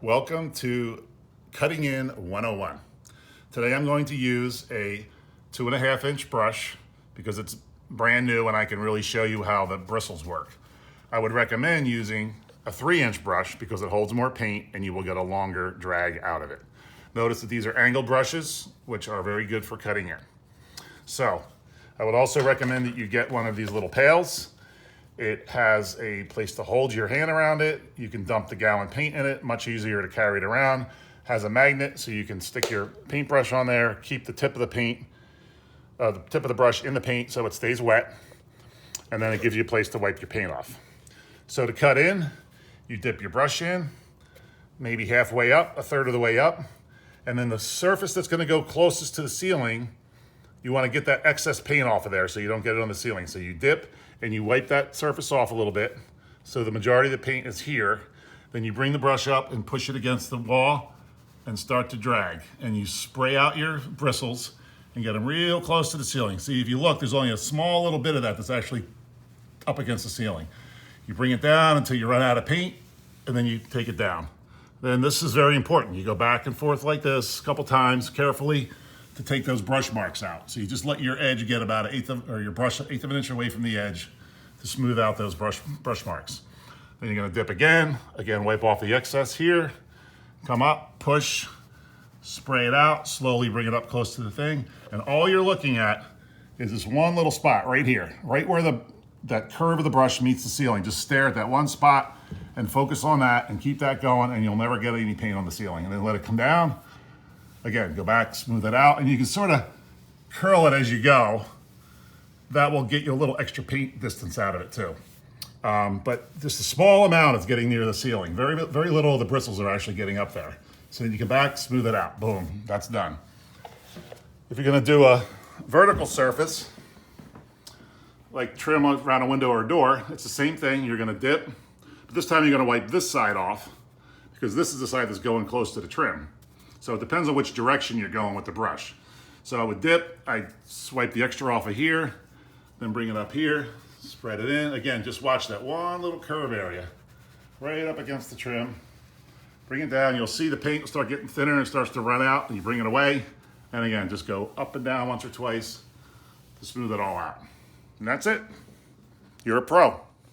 Welcome to Cutting In 101. Today I'm going to use a 2.5-inch brush because it's brand new and I can really show you how the bristles work. I would recommend using a 3-inch brush because it holds more paint and you will get a longer drag out of it. Notice that these are angled brushes, which are very good for cutting in. So I would also recommend that you get one of these little pails. It has a place to hold your hand around it. You can dump the gallon paint in it, much easier to carry it around. Has a magnet so you can stick your paintbrush on there, keep the tip of the brush in the paint so it stays wet, and then it gives you a place to wipe your paint off. So to cut in, you dip your brush in, maybe halfway up, a third of the way up, and then the surface that's gonna go closest to the ceiling, you wanna get that excess paint off of there so you don't get it on the ceiling. So you dip and you wipe that surface off a little bit so the majority of the paint is here. Then you bring the brush up and push it against the wall and start to drag. And you spray out your bristles and get them real close to the ceiling. See, if you look, there's only a small little bit of that that's actually up against the ceiling. You bring it down until you run out of paint, and then you take it down. Then this is very important. You go back and forth like this a couple times carefully to take those brush marks out. So you just let your edge get about your brush 1/8 of an inch away from the edge to smooth out those brush marks. Then you're gonna dip again, wipe off the excess here, come up, push, spray it out, slowly bring it up close to the thing. And all you're looking at is this one little spot right here, right where that curve of the brush meets the ceiling. Just stare at that one spot and focus on that and keep that going, and you'll never get any paint on the ceiling. And then let it come down. Again, go back, smooth it out, and you can sort of curl it as you go. That will get you a little extra paint distance out of it too. But just a small amount is getting near the ceiling. Very, very little of the bristles are actually getting up there. So then you come back, smooth it out, boom, that's done. If you're gonna do a vertical surface, like trim around a window or a door, it's the same thing. You're gonna dip, but this time you're gonna wipe this side off because this is the side that's going close to the trim. So it depends on which direction you're going with the brush. So I would dip, I swipe the extra off of here, then bring it up here, spread it in. Again, just watch that one little curve area right up against the trim. Bring it down, you'll see the paint will start getting thinner and it starts to run out, and you bring it away. And again, just go up and down once or twice to smooth it all out. And that's it. You're a pro.